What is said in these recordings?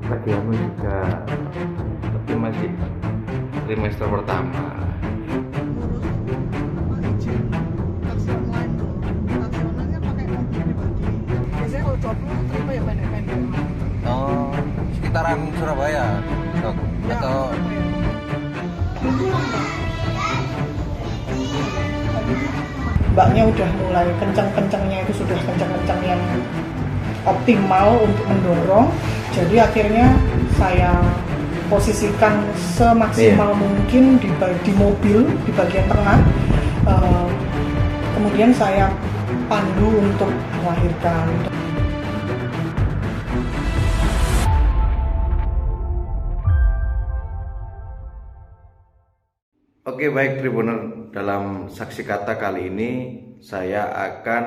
bagianmu juga, tapi masih trimester pertama. izin taksi online tuh. Taksi online kan pakai mobil pribadi. Biasanya kalau job lu terima ya pendek-pendek. Oh, sekitaran Surabaya, Dok? Ya, Atau mbaknya udah mulai kencang-kencangnya, itu sudah kencang-kencang yang optimal untuk mendorong. Jadi akhirnya saya posisikan semaksimal mungkin di mobil di bagian tengah. Kemudian saya pandu untuk melahirkan. Oke, baik Tribuner, dalam saksi kata kali ini saya akan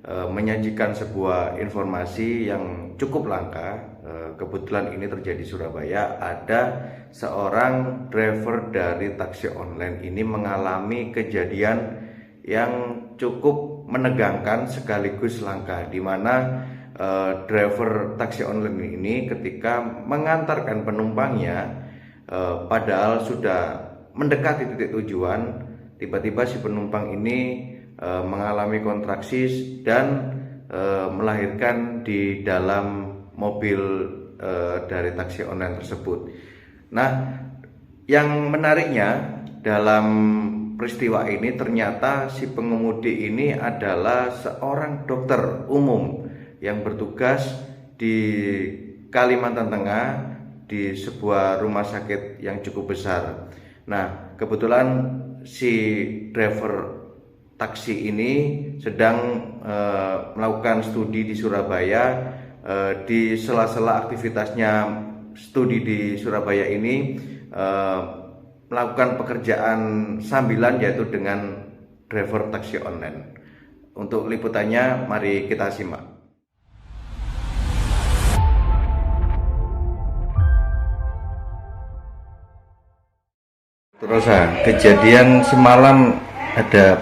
menyajikan sebuah informasi yang cukup langka. Kebetulan ini terjadi di Surabaya. Ada seorang driver dari taksi online ini mengalami kejadian yang cukup menegangkan sekaligus langka, di mana driver taksi online ini ketika mengantarkan penumpangnya, padahal sudah mendekati titik tujuan, tiba-tiba si penumpang ini mengalami kontraksi dan melahirkan di dalam mobil dari taksi online tersebut. Nah, yang menariknya dalam peristiwa ini ternyata si pengemudi ini adalah seorang dokter umum yang bertugas di Kalimantan Tengah di sebuah rumah sakit yang cukup besar. Nah, kebetulan si driver taksi ini sedang melakukan studi di Surabaya. Di sela-sela aktivitasnya studi di Surabaya ini melakukan pekerjaan sambilan, yaitu dengan driver taksi online. Untuk liputannya mari kita simak. Terus kejadian semalam ada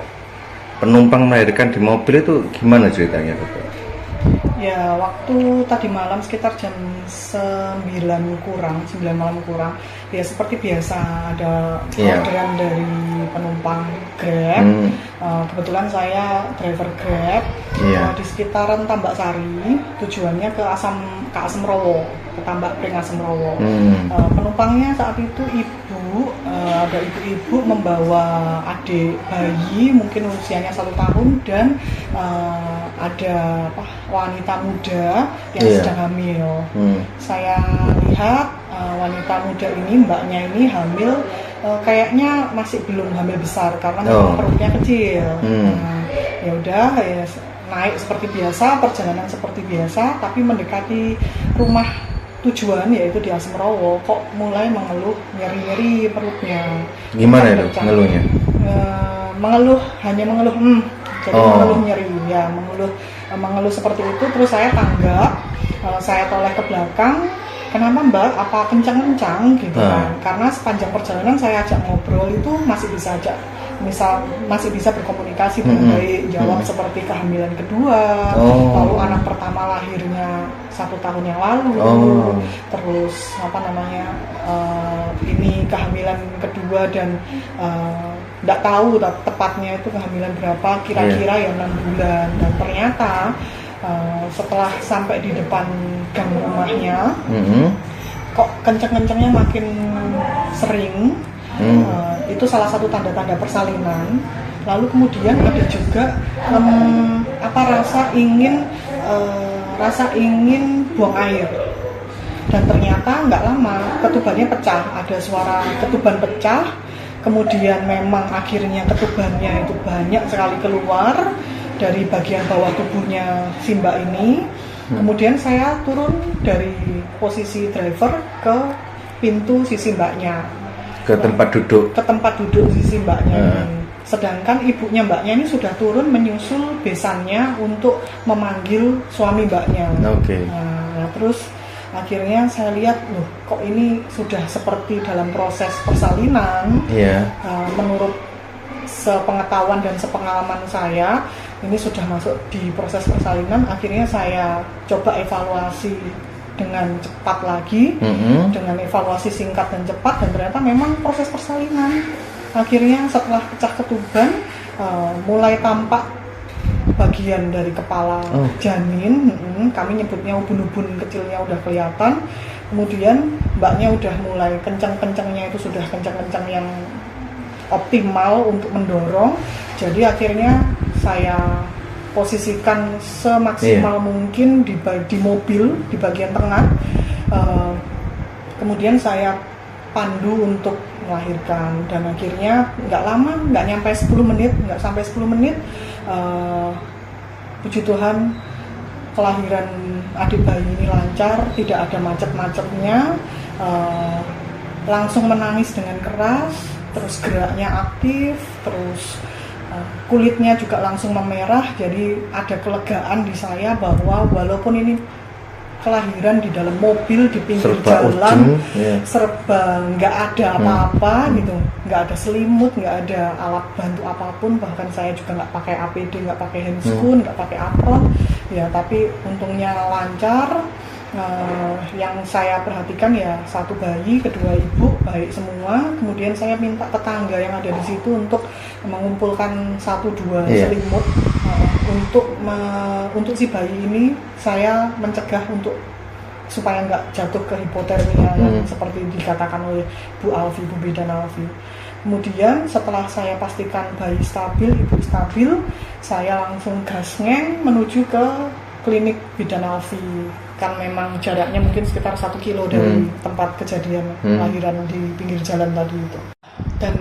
penumpang melahirkan di mobil, itu gimana ceritanya, Bapak? Ya, waktu tadi malam sekitar jam 9 malam kurang. Ya seperti biasa ada orderan dari penumpang Grab. Kebetulan saya driver Grab di sekitaran Tambak Sari. Tujuannya ke Asemrowo, ke Tambak Pring Asemrowo. Penumpangnya saat itu ada ibu-ibu membawa adik bayi, mungkin usianya 1 tahun, dan ada wanita muda yang sedang hamil. Saya lihat wanita muda ini, mbaknya ini hamil, kayaknya masih belum hamil besar karena memang perutnya kecil. Ya udah, ya, naik seperti biasa, perjalanan seperti biasa, tapi mendekati rumah tujuan yaitu di Asemrowo kok mulai mengeluh nyeri-nyeri perutnya. Gimana itu mengeluhnya? Hanya mengeluh, jadi mengeluh nyeri, ya mengeluh seperti itu. Terus saya tanggap, saya toleh ke belakang. Kenapa Mbak? Apa kencang-kencang gitu kan? Karena sepanjang perjalanan saya ajak ngobrol itu masih bisa berkomunikasi dengan baik, jawab seperti kehamilan kedua, lalu anak pertama lahirnya 1 tahun yang lalu, terus ini kehamilan kedua dan nggak tahu tepatnya itu kehamilan berapa, kira-kira ya 6 bulan. Dan ternyata setelah sampai di depan gang rumahnya, kok kenceng-kencengnya makin sering. Itu salah satu tanda-tanda persalinan. Lalu kemudian ada juga rasa ingin buang air. Dan ternyata nggak lama ketubannya pecah, ada suara ketuban pecah. Kemudian memang akhirnya ketubannya itu banyak sekali keluar dari bagian bawah tubuhnya si mbak ini. Kemudian saya turun dari posisi driver ke pintu sisi mbaknya, ke tempat duduk sisi mbaknya. Sedangkan ibunya mbaknya ini sudah turun menyusul besannya untuk memanggil suami mbaknya. Nah, terus akhirnya saya lihat, loh kok ini sudah seperti dalam proses persalinan. Menurut sepengetahuan dan sepengalaman saya, ini sudah masuk di proses persalinan. Akhirnya saya coba evaluasi dengan cepat lagi, dengan evaluasi singkat dan cepat, dan ternyata memang proses persalinan. Akhirnya setelah pecah ketuban, mulai tampak bagian dari kepala janin, kami nyebutnya ubun-ubun kecilnya udah kelihatan. Kemudian mbaknya udah mulai kencang-kencangnya, itu sudah kencang-kencang yang optimal untuk mendorong. Jadi akhirnya saya posisikan semaksimal mungkin di mobil di bagian tengah, kemudian saya pandu untuk melahirkan, dan akhirnya nggak lama, nggak sampai 10 menit, puji Tuhan kelahiran adik bayi ini lancar, tidak ada macet-macetnya, langsung menangis dengan keras, terus geraknya aktif, terus kulitnya juga langsung memerah. Jadi ada kelegaan di saya bahwa walaupun ini kelahiran di dalam mobil di pinggir jalan, serba nggak ada apa-apa gitu, nggak ada selimut, nggak ada alat bantu apapun, bahkan saya juga nggak pakai APD, nggak pakai handscoon, nggak pakai apron, ya tapi untungnya lancar. Yang saya perhatikan ya satu bayi, kedua ibu baik semua. Kemudian saya minta tetangga yang ada di situ untuk mengumpulkan 1-2 selimut untuk si bayi ini. Saya mencegah supaya nggak jatuh ke hipotermia yang seperti dikatakan oleh Bu Bidan Alfi. Kemudian setelah saya pastikan bayi stabil, ibu stabil, saya langsung gasngeng menuju ke klinik Bidan Alfi. Kan memang jaraknya mungkin sekitar 1 kilo dari tempat kejadian lahiran di pinggir jalan tadi itu. Dan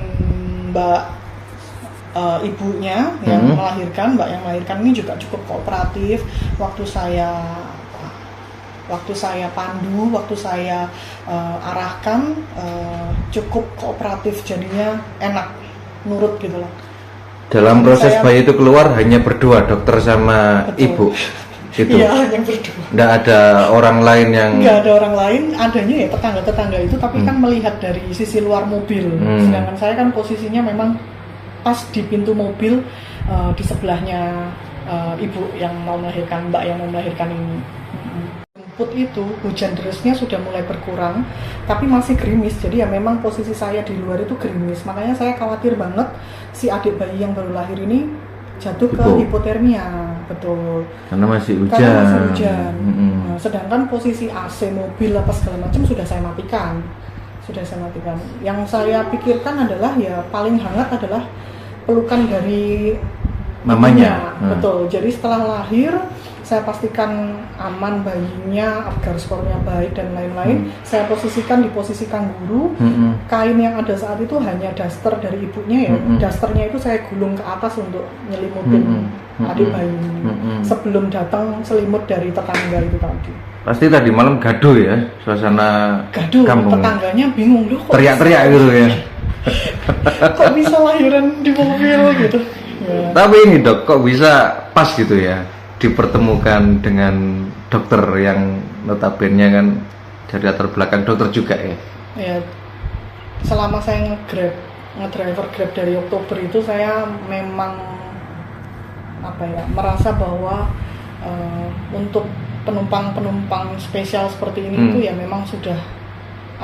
ibunya yang melahirkan, mbak yang melahirkan ini juga cukup kooperatif. Waktu saya pandu, waktu saya arahkan, cukup kooperatif, jadinya enak, nurut gitu loh. Dalam proses bayi itu keluar hanya berdua, dokter sama ibu. Gitu. Iya, yang berdua. Nggak ada orang lain yang... Nggak ada orang lain, adanya ya tetangga-tetangga itu, tapi kan melihat dari sisi luar mobil. Sedangkan saya kan posisinya memang pas di pintu mobil, di sebelahnya ibu yang mau melahirkan, mbak yang mau melahirkan ini. Jemput itu, hujan derasnya sudah mulai berkurang, tapi masih gerimis. Jadi ya memang posisi saya di luar itu gerimis. Makanya saya khawatir banget si adik bayi yang baru lahir ini jatuh ke hipotermia, betul. Karena masih hujan. Nah, sedangkan posisi AC mobil apa segala macam sudah saya matikan. Yang saya pikirkan adalah ya paling hangat adalah pelukan dari mamanya. Betul. Jadi setelah lahir saya pastikan aman bayinya, agar skornya baik dan lain-lain. Saya posisikan di posisi kangguru. Kain yang ada saat itu hanya daster dari ibunya ya. Dasternya itu saya gulung ke atas untuk nyelimutin adik bayi ini. Sebelum datang selimut dari tetangga itu tadi. Pasti tadi malam gaduh ya, suasana gaduh, kampung. Tetangganya bingung loh. Teriak-teriak gitu ya. Kok bisa lahiran di mobil gitu. Ya. Tapi ini dok, kok bisa pas gitu ya dipertemukan dengan dokter yang notabene kan dari latar belakang dokter juga ya? Ya, selama saya ngedriver Grab dari Oktober itu saya memang merasa bahwa untuk penumpang spesial seperti ini itu ya memang sudah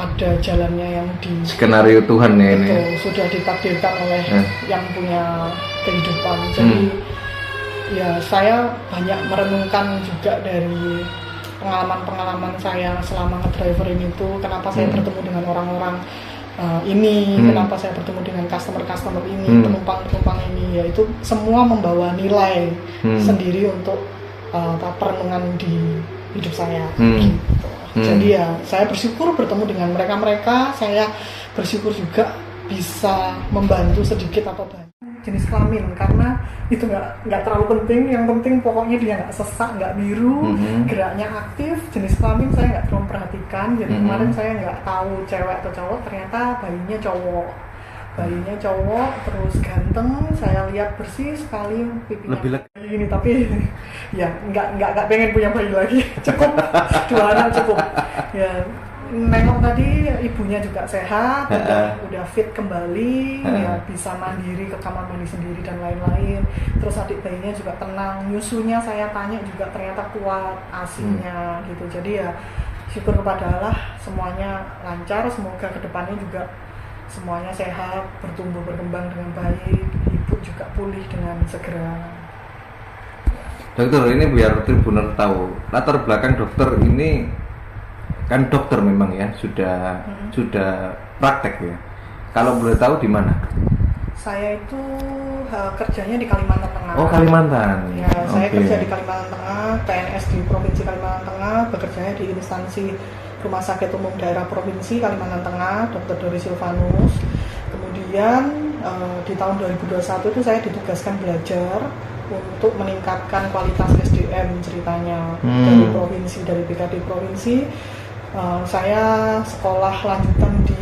ada jalannya yang di skenario Tuhan ya ini. Sudah ditakdirkan oleh yang punya kehidupan. Jadi ya saya banyak merenungkan juga dari pengalaman saya selama ngedriver ini tuh, kenapa saya bertemu dengan orang-orang ini, kenapa saya bertemu dengan customer ini, penumpang ini, yaitu semua membawa nilai sendiri untuk perenungan di hidup saya. Gitu. Jadi ya saya bersyukur bertemu dengan mereka, saya bersyukur juga bisa membantu sedikit atau banyak jenis kelamin, karena itu nggak terlalu penting. Yang penting pokoknya dia nggak sesak, nggak biru, geraknya aktif. Jenis kelamin saya nggak terlalu perhatikan. Jadi kemarin saya nggak tahu cewek atau cowok, ternyata bayinya cowok, terus ganteng. Saya lihat bersih sekali pipinya lebih ini, tapi ya nggak pengen punya bayi lagi. Cukup 2 anak cukup ya. Nengok tadi ibunya juga sehat, udah fit kembali, ya bisa mandiri ke kamar mandi sendiri dan lain-lain. Terus adik bayinya juga tenang, nyusunya saya tanya juga ternyata kuat, ASI-nya gitu. Jadi ya syukur kepada Allah semuanya lancar, semoga kedepannya juga semuanya sehat, bertumbuh berkembang dengan baik, ibu juga pulih dengan segera. Dokter, ini biar Tribuner tahu latar belakang dokter ini, kan dokter memang ya, sudah praktek ya. Kalau boleh tahu di mana? Saya itu kerjanya di Kalimantan Tengah. Oh, Kalimantan. Ya, saya kerja di Kalimantan Tengah, PNS di Provinsi Kalimantan Tengah, bekerjanya di instansi Rumah Sakit Umum Daerah Provinsi Kalimantan Tengah, Dr. Dori Silvanus. Kemudian di tahun 2021 itu saya ditugaskan belajar untuk meningkatkan kualitas SDM ceritanya dari provinsi, dari BKD provinsi. Saya sekolah lanjutan di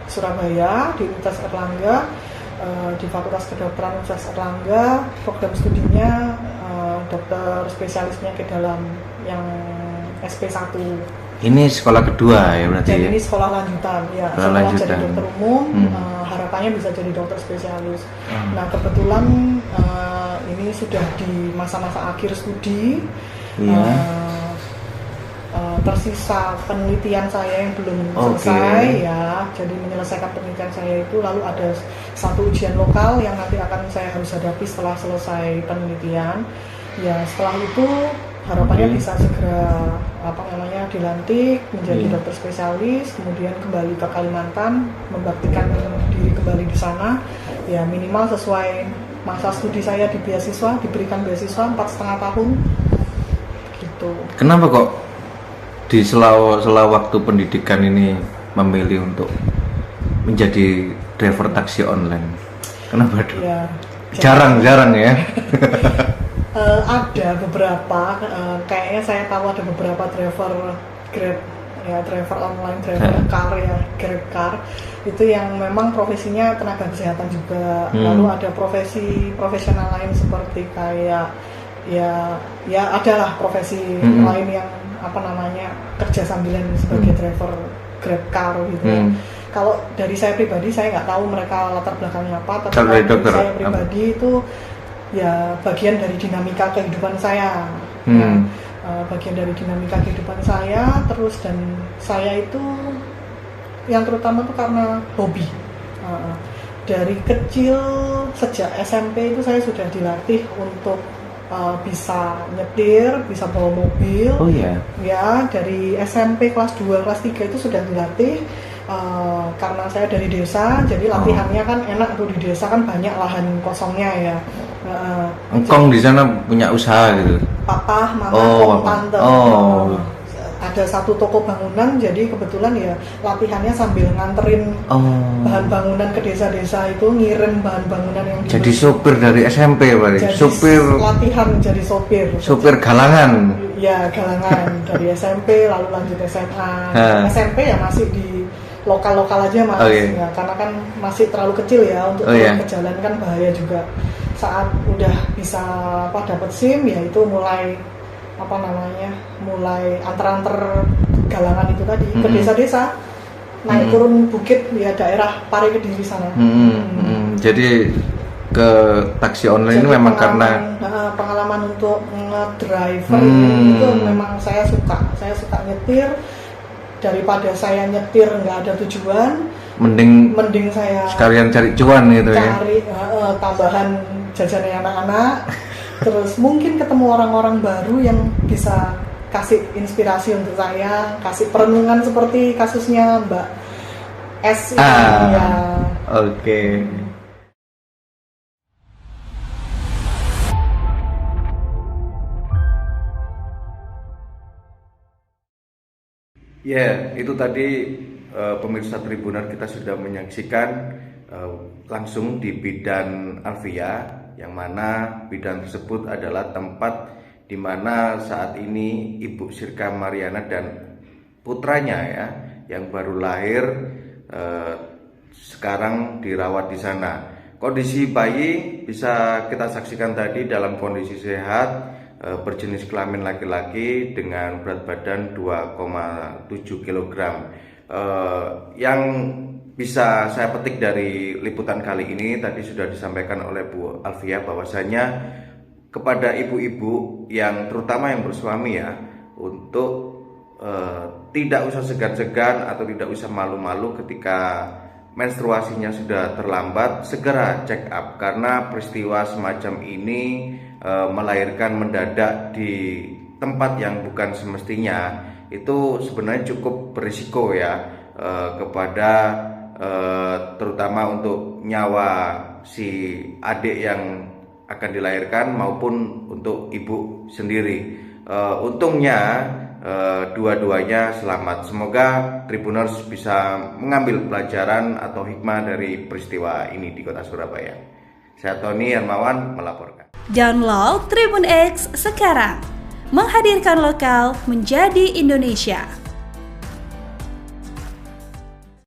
Surabaya, di Universitas Erlangga, di Fakultas Kedokteran Universitas Erlangga. Program studinya dokter spesialisnya ke dalam yang SP1. Ini sekolah kedua ya berarti. Jadi ya? ini sekolah lanjutan ya, setelah jadi dokter umum, harapannya bisa jadi dokter spesialis. Nah kebetulan ini sudah di masa-masa akhir studi. Tersisa penelitian saya yang belum selesai ya, jadi menyelesaikan penelitian saya itu, lalu ada satu ujian lokal yang nanti akan saya harus hadapi setelah selesai penelitian ya. Setelah itu harapannya bisa segera dilantik menjadi dokter spesialis, kemudian kembali ke Kalimantan, membaktikan diri kembali di sana ya, minimal sesuai masa studi saya di beasiswa, diberikan beasiswa 4,5 tahun gitu. Kenapa kok di sela waktu pendidikan ini memilih untuk menjadi driver taksi online? Kenapa dong? Ya, jarang ya. Ada beberapa, kayaknya saya tahu ada beberapa driver Grab ya, driver online, driver car ya, Grab car itu yang memang profesinya tenaga kesehatan juga. Lalu ada profesional lain seperti kayak ya adalah profesi lain yang kerja sambilan sebagai driver Grab car gitu ya. Kalau dari saya pribadi saya nggak tahu mereka latar belakangnya apa, tapi dari saya pribadi itu ya bagian dari dinamika kehidupan saya. Bagian dari dinamika kehidupan saya terus, dan saya itu yang terutama tuh karena hobi. Dari kecil sejak SMP itu saya sudah dilatih untuk bisa nyetir, bisa bawa mobil. Oh iya. Ya, dari SMP kelas 2, kelas 3 itu sudah dilatih. Karena saya dari desa, jadi latihannya kan enak tuh, di desa kan banyak lahan kosongnya ya. Engkong di sana punya usaha gitu. Papa, mama, tante. Ada satu toko bangunan, jadi kebetulan ya latihannya sambil nganterin bahan bangunan ke desa-desa itu, ngirim bahan bangunan yang jadi sopir dari SMP Pak. Sopir latihan jadi sopir galangan. Ya, galangan dari SMP lalu lanjut SMA. SMP ya masih di lokal-lokal aja Mas. Ya, karena kan masih terlalu kecil ya untuk ke jalan, kan bahaya juga. Saat udah bisa dapat SIM ya itu mulai mulai antar-antar galangan itu tadi ke desa-desa, naik turun bukit ya, daerah Pare Kediri sana. Jadi ke taksi online ini memang karena pengalaman untuk nge-driver itu memang saya suka nyetir. Daripada saya nyetir nggak ada tujuan, mending saya sekalian cari cuan gitu ya, cari tambahan jajannya anak-anak. Terus mungkin ketemu orang-orang baru yang bisa kasih inspirasi untuk saya, kasih perenungan seperti kasusnya Mbak S ini ya. Oke. Ya, itu tadi pemirsa Tribuner, kita sudah menyaksikan langsung di bidan Alvia, yang mana bidan tersebut adalah tempat di mana saat ini Ibu Sirka Mariana dan putranya ya yang baru lahir sekarang dirawat di sana. Kondisi bayi bisa kita saksikan tadi dalam kondisi sehat, berjenis kelamin laki-laki dengan berat badan 2,7 kg. Yang bisa saya petik dari liputan kali ini tadi sudah disampaikan oleh Bu Alvia bahwasanya kepada ibu-ibu yang terutama yang bersuami ya, untuk tidak usah segan-segan atau tidak usah malu-malu ketika menstruasinya sudah terlambat, segera check up, karena peristiwa semacam ini melahirkan mendadak di tempat yang bukan semestinya itu sebenarnya cukup berisiko ya, kepada terutama untuk nyawa si adik yang akan dilahirkan maupun untuk ibu sendiri. Untungnya dua-duanya selamat. Semoga Tribuners bisa mengambil pelajaran atau hikmah dari peristiwa ini di Kota Surabaya. Saya Tony Hermawan melaporkan. Download Tribun X sekarang, menghadirkan lokal menjadi Indonesia.